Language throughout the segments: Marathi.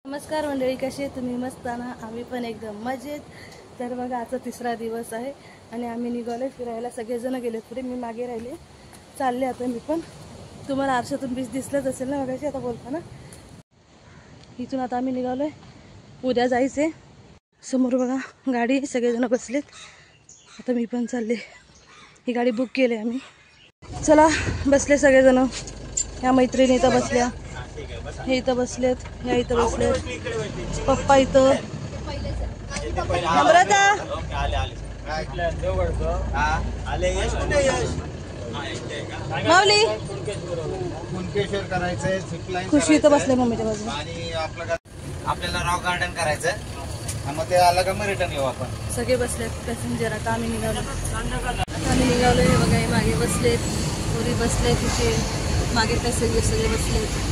नमस्कार मंडळी, कशी आहे तुम्ही? मस्त ना? आम्ही पण एकदम मजेत. तर बघा, आजचा तिसरा दिवस आहे आणि आम्ही निघालोय फिरायला. सगळेजण गेले पुढे, मी मागे राहिले. चालले आता मी पण. तुम्हाला आरशातून बीच दिसलंच असेल ना मगाशी आता बोलताना. इथून आता आम्ही निघालोय, उद्या जायचे. समोर बघा गाडी, सगळेजण बसलेत. आता मी पण चालले. ही गाडी बुक केली आम्ही. चला, बसले सगळेजण. ह्या मैत्रिणी इथं बसल्या, हे इथं बसलेत, ह्या इथं बसलेत, पप्पा इथं. माऊली खुशी इथं बसले मम्मीच्या बाजूला. आणि आपल्याला रॉक गार्डन करायचं, मग ते आलं का मग रिटर्न येऊ आपण. सगळे बसलेत पॅसेंजर. आता आम्ही निघालो. हे बघा, हे मागे बसलेत, पोरी बसले तिथे मागे, पॅसेंजर सगळे बसलेत.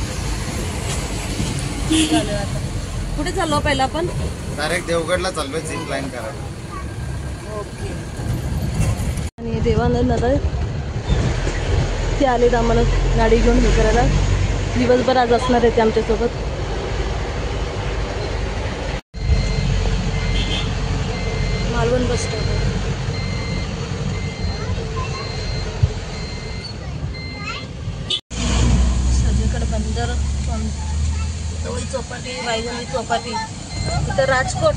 आता कुठे चाललो पहिला आपण? डायरेक्ट देवगडला चाललोय झिप लाईन करायला. ओके. आणि देवानंद दादा ते आलेत आम्हाला गाडी घेऊन हे करायला. दिवसभर आज असणार आहे ते आमच्यासोबत. Malvan bus stop. सगळीकडे बंदर, चौपाटी, रायगंज चौपाटी, इथं राजकोट.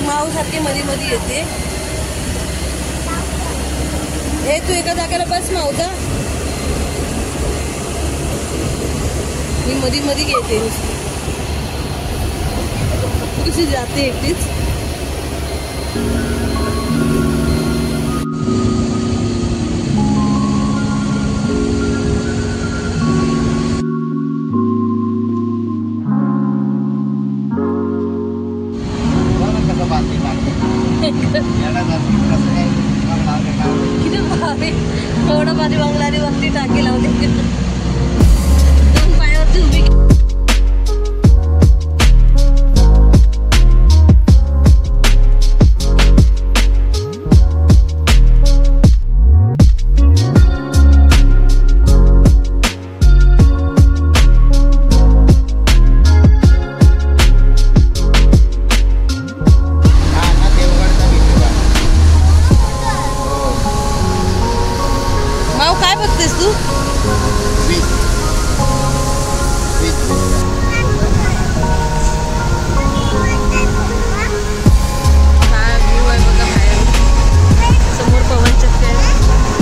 माऊ सारखी मध्ये मध्ये येते. हे तू एका जागेला बस माऊचा. मी मध्ये मध्ये येते, कशी जाते एकटीच. किती भारी, थोडं भारी बंगलारी वरती टाकी लावली. दोन पायावरती उभी. काय बघतेस तू? समोर पवन चक्की आहे.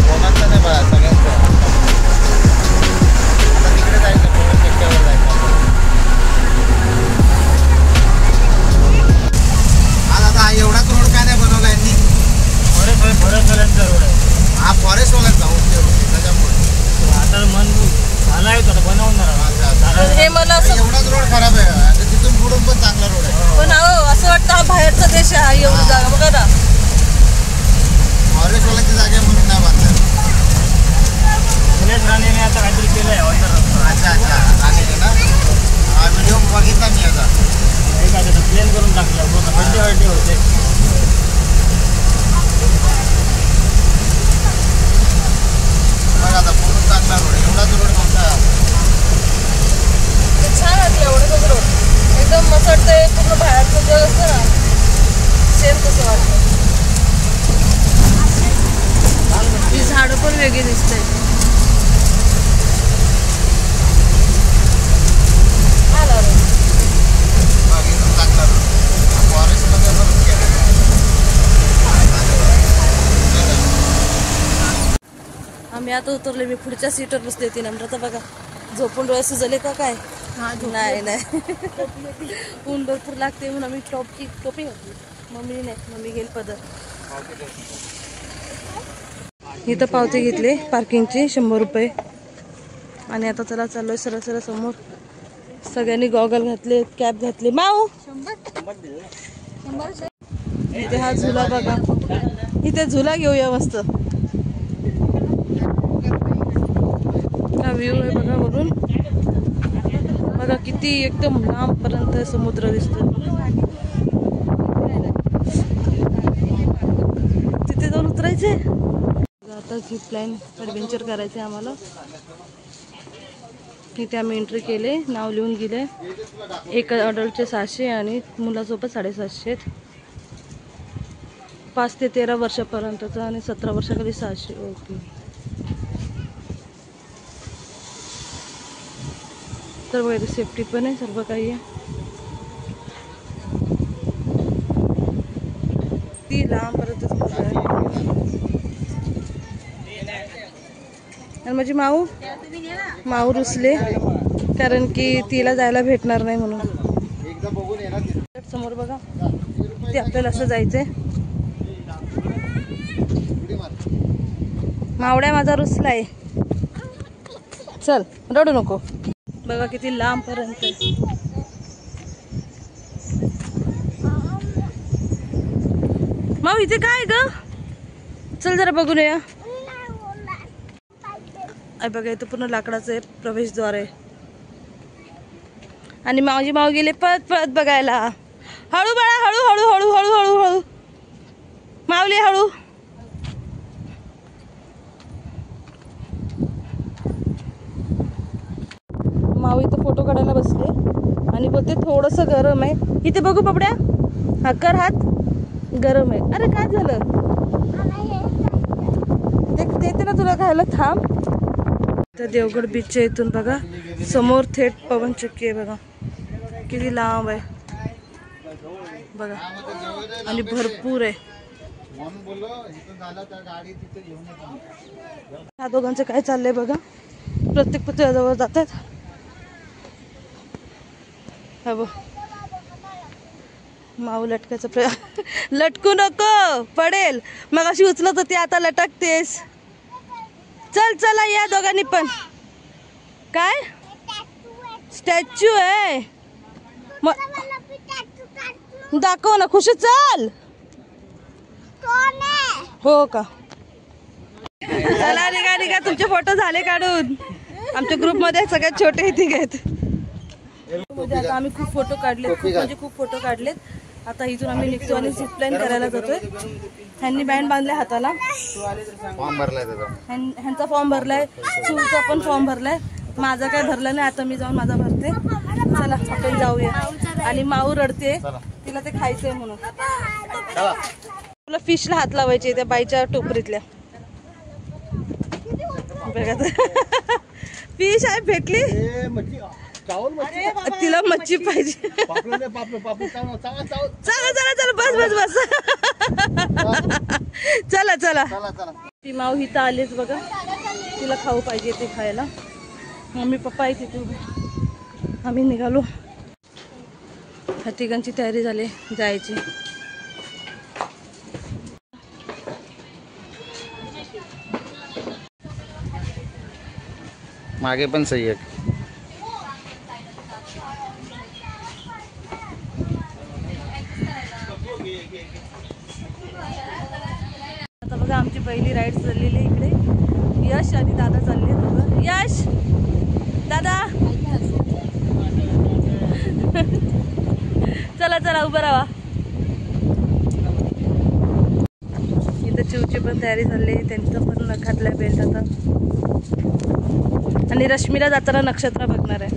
कोणाचं नाही बघा, सगळ्यांचं. आता तिकडे जायचं, पवन चक्कीवर जायचं. आज आता एवढाच रोड काय नाही बनवला यांनी. फॉरेस्टवाल्यांचा रोड आहे हा. फॉरेस्टवाल्यांचा त्याच्यामुळे आता मन झालाय तर बनवणार. हे मला असं एवढाच रोड खराब आहे, तिथून पुढून पण चांगला रोड आहे. पण असं वाटतं हा बाहेरचा देश आहे. एवढी जागा बघा ना. फॉरेस्टवाल्यांची जागा म्हणून नाही बांधतात. राणेने आता काहीतरी केलं आहे. अच्छा अच्छा, राणेने ना. हा व्हिडिओ बघितला मी आता. प्लेन करून टाकलं, बड्डे होते. बघा आता पूर्ण चांगला रोड आहे. एवढाच रोड कोणता छान वाटलं. एवढंच रोड एकदम मस्त वाटतंय. पूर्ण बाहेरचं जग असतं ना, सेम तसं वाटतं. ही झाडं पण वेगळी दिसतंय. आला रोड चांगला रोड. फॉरेस्टमध्ये पण केलं. आम्ही आता उतरले. मी पुढच्या सीटवर बसले होती. नम्रता बघा झोपून डोळे सुजले का काय? नाही नाही, ऊन भरपूर लागते म्हणून आम्ही टोपी घातली. मम्मी नाही, मम्मी घेईल पदर. इथं पावती घेतली पार्किंगची 100 रुपये. आणि आता चला चाललोय सरळ सरळ समोर. सगळ्यांनी गॉगल घातले, कॅप घातली. माऊ इथे हा झुला बघा. इथे झुला घेऊया मस्त. हा व्ह्यू आहे बघा वरून. बघा किती एकदम लांबपर्यंत समुद्र दिसतो. तिथे जाऊन उतरायचे. आता झिप लाईन ॲडव्हेंचर करायचे आम्हाला. इथे आम्ही एंट्री केले, नाव लिहून गेले. एक अडल्टचे 600 आणि मुलासोबत 750. 5 ते 13 वर्षापर्यंतचं आणि 17 वर्षाखाली 600. ओके. तर वगैरे सेफ्टी पण आहे, सर्व काही आहे. ती लांबपर्यंत आणि माझी माऊ रुसले कारण की तिला जायला भेटणार नाही म्हणून. समोर बघा, ते आपल्याला असं जायचंय. मावड्या माझा रुसलाय. चल रडू नको. बघा किती लांबपर्यंत. माऊ इथे काय ग? चल जरा बघून या. बघा इथं पूर्ण लाकडाचं आहे, प्रवेशद्वार आहे. आणि माझी माऊ गेले पळत पळत बघायला. हळू बाळा, हळू हळू हळू हळू हळू हळू. माऊली हळू. माऊ इथं फोटो काढायला बसले आणि बोलते थोडंसं गरम आहे. इथे बघू पपड्या, हा कर हात. गरम आहे. अरे काय झालं? देते ना तुला खायला, थांब. तर देवगड बीचच्या इथून बघा समोर थेट पवनचक्की आहे. बघा किती लांब आहे बघा, आणि भरपूर आहे. ह्या दोघांचं काय चाललंय बघा. प्रत्येक पुतळ्याजवळ जातात. हा बघ, माऊ लटकायचं लटकू नको, पडेल. मग अशी उचलत होती, आता लटकतेस. चल चला या दोघांनी पण. काय स्टॅच्यू आहे? दाखव ना खुशी. चल. हो का? चला निघा निघा, तुमचे फोटो झाले काढून. आमच्या ग्रुप मध्ये सगळ्यात छोटे इथे आहेत. आता आम्ही खूप फोटो काढलेत, म्हणजे खूप फोटो काढलेत. आता इथून आम्ही निघतो आणि झिपलाईन करायला जातोय. ह्यांनी बँड बांधलाय हाताला. फॉर्म भरलाय ह्यांचा फॉर्म भरलाय, शिवचा पण फॉर्म भरलाय. माझा काय भरला नाही, आता मी जाऊन माझा भरते. चला आपण जाऊया. आणि माऊ रडते, तिला ते खायचंय म्हणून. तुला फिशला हात लावायचे त्या बाईच्या टोकरीतल्या. फिश आहे भेटली, तिला मच्छी पाहिजे. चला चला चला, बस बस बस. चला चला. ती माऊ हिथं आलीच बघा, तिला खाऊ पाहिजे ते खायला. मम्मी पप्पा आहे तिथे. आम्ही निघालो. तिघांची तयारी झाली जायची. मागे पण सही आहे. आता बघा आमची पहिली राईड चाललेली आहे इकडे. यश आणि दादा चालले बघा. यश दादा चला चला उभं राहा. इथं चिवची पण तयारी झाली, त्यांचं पण नखातल्या बेल्ट आता. आणि रश्मीला जाताना नक्षत्र बघणार आहे.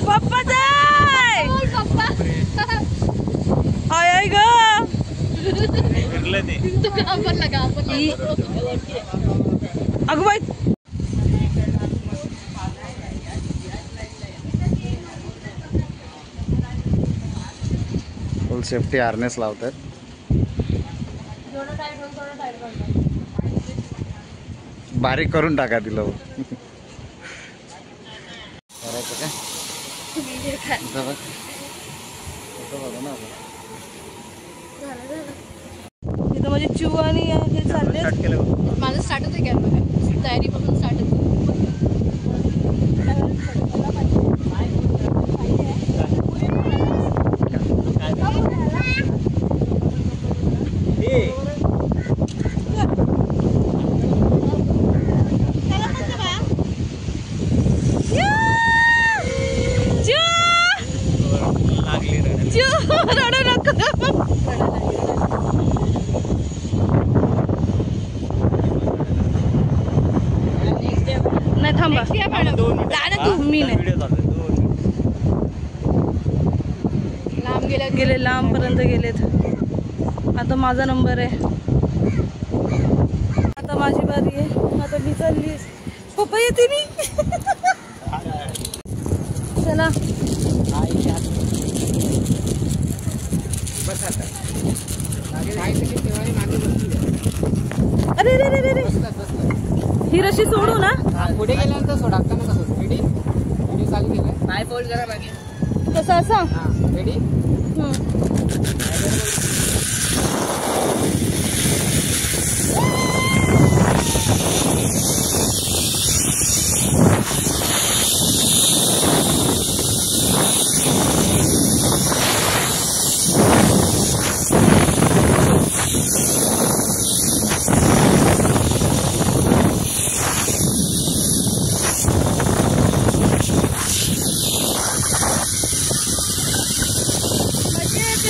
पप्पा जाय आय ग. अगं बाई, फुल सेफ्टी हार्नेस लावतात. बारीक करून टाका तिला. इथं म्हणजे चिव आणि हे चालले. माझं स्टार्टच आहे कॅमेरा, तयारी पासून स्टार्ट. थांबा. या मॅडम जा ना तू. मी नाही लांब गेले, लांबपर्यंत गेलेत. आता माझा नंबर आहे, आता माझी बारी आहे. आता मी चालली. पप्पा येते मी. चला अरे रे रे रे रे, ही रशी सोडू ना. पुढे गेल्यानंतर सोडा कसं रेडी व्हिडिओ चालू केलाय. पाय फोल्ड करा बाकी कसं असं. रेडी.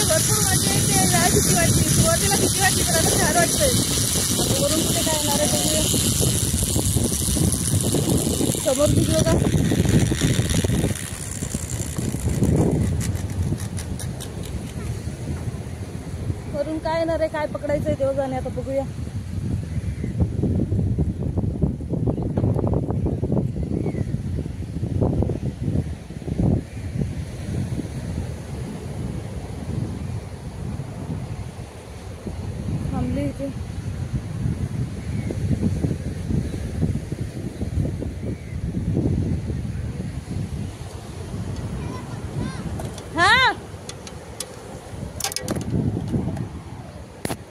भरपूर मजा येते. जायला किती वाटली, सुरुवातीला किती वाटली, तर आता छान वाटतंय. आता वरून कुठे काय येणार आहे बघूया. समोर किती बघा. वरून काय येणार आहे, काय पकडायचंय तेव्हा जाणे. आता बघूया. थांबले इथे. हा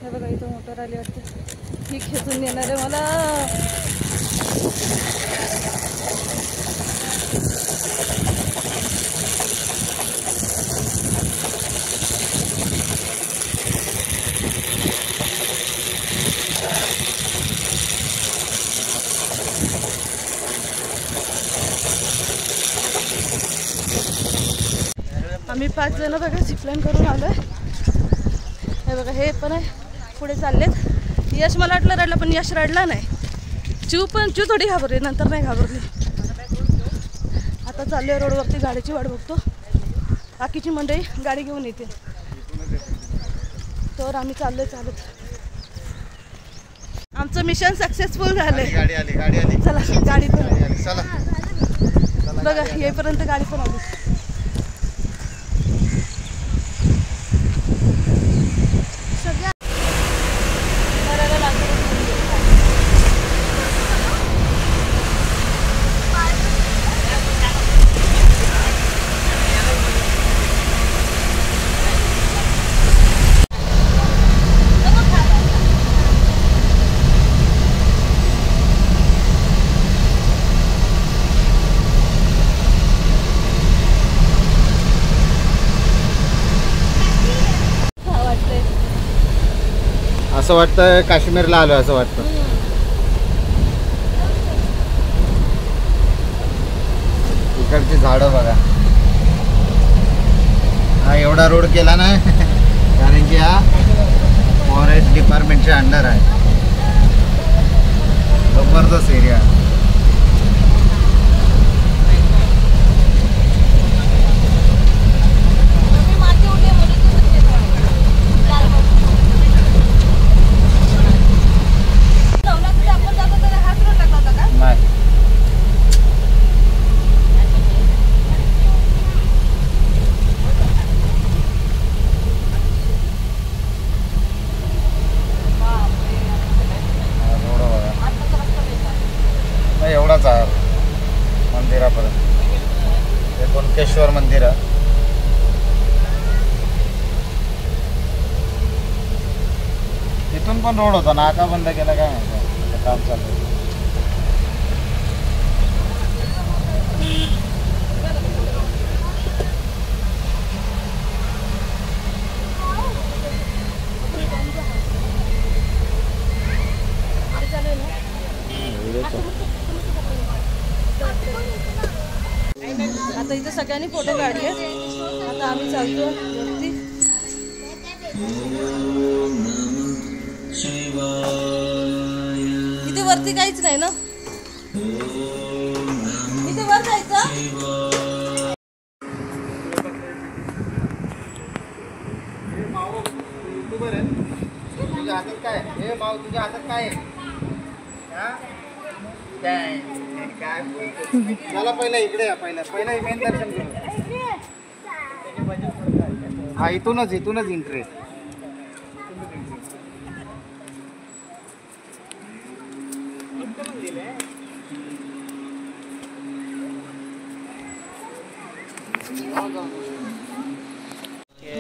हे बघा, इथं मोटर आली वाटते. ही खेचून येणार आहे मला. आम्ही 5 जण बघा झिपलाईन करून आलोय. हे बघा, हे पण आहे, पुढे चाललेत. यश मला वाटलं रडला, पण यश रडला नाही. चू थोडी घाबरली, नंतर नाही घाबरली. आता चाललोय रोडवरती, गाडीची वाट बघतो. बाकीची मंडळी गाडी घेऊन येते, तर आम्ही चाललोय चालत. आमचं मिशन सक्सेसफुल झालंय. गाडी आली. चला, गाडी पण आली. चला बघा, येईपर्यंत गाडी पण आली. सगळ्या घराला लागतं. असं वाटतं काश्मीरला आलो असं वाटतं. इकडची झाडं बघा. हा एवढा रोड केला ना कारण की हा फॉरेस्ट डिपार्टमेंटच्या अंडर आहे. जबरदस्त एरिया. एवढाच आहे मंदिरापर्यंत. हे कुणकेश्वर मंदिर आहे. तिथून पण रोड होता, नाका बंद केला काय माहिती, काम चालू आहे. आता इथे सगळ्यांनी फोटो काढले. आता आम्ही चालतो वरती. इथे वरती काहीच नाही ना. तुझ्या हातात काय आहे? हा? काय बोलतो? चला पहिला इकडे या पहिला मेन दर्शन करू. हा इथूनच एंट्री.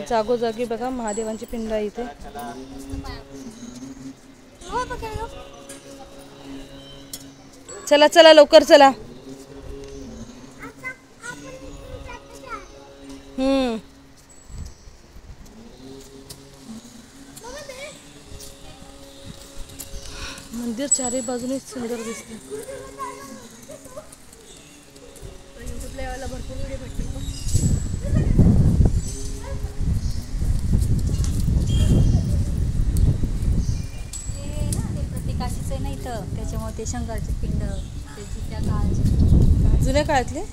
जागोजागी बघा महादेवांची पिंड आहे इथे. चला चला लवकर चला. मंदिर चारही बाजूने सुंदर दिसते. युट्यूबला यायला भरपूर व्हिडिओ भेटतील पण. प्रत्येकाशीच आहे नाही तर त्याच्यामुळे ते शंकराचे पिंड त्याची त्या काळाचे जुन्या काळातले.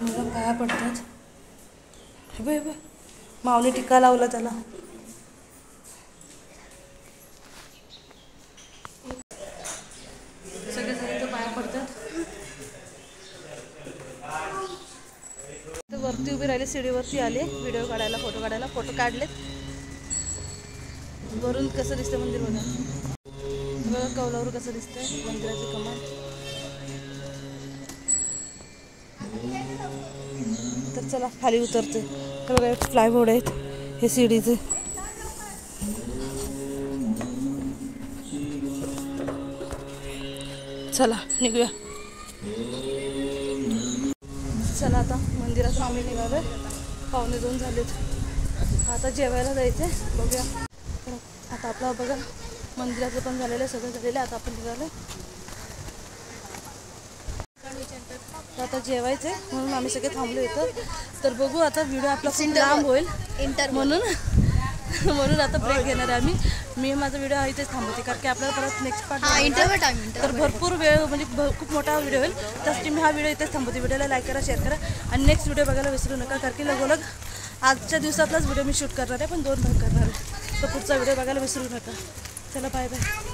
मुलं पाया पडतात. हे बघ माऊली टिका लावला त्याला. सगळे जण इथं पाया पडतात. वरती उभी राहिली, सीडीवरती आले व्हिडिओ काढायला, फोटो काढायला. फोटो काढलेत. वरून कसं दिसतं मंदिर बघा. बघा कौलावर कसं दिसतंय मंदिराची कमान. तर चला खाली उतरते. तर बघा फ्लायओव्हर आहेत हे सीडीचे. चला निघूया. चला आता मंदिरात आम्ही निघालोय. 1:45 झालेत. आता जेवायला जायचे. बघूया. तर आता आपलं बघा मंदिराचं पण झालेलं आहे, सगळं झालेलं आहे. आता आपण निघालो. आता जेवायचं आहे म्हणून आम्ही सगळे थांबलो इथं. तर बघू आता व्हिडिओ आपला खूप लांब होईल म्हणून आता ब्रेक घेणार आहे आम्ही. मी माझा व्हिडिओ इथेच थांबवते कारण की आपल्याला परत नेक्स्ट पार्ट तर भरपूर वेळ म्हणजे खूप मोठा व्हिडिओ होईल. त्यासाठी मी हा व्हिडिओ इथेच थांबवते. व्हिडिओला लाईक करा, शेअर करा आणि नेक्स्ट व्हिडिओ बघायला विसरू नका कारण की लगोलग आजच्या दिवसातलाच व्हिडिओ मी शूट करणार आहे पण 2 भाग करणार आहे. तर पुढचा व्हिडिओ बघायला विसरू नका. चला बाय बाय.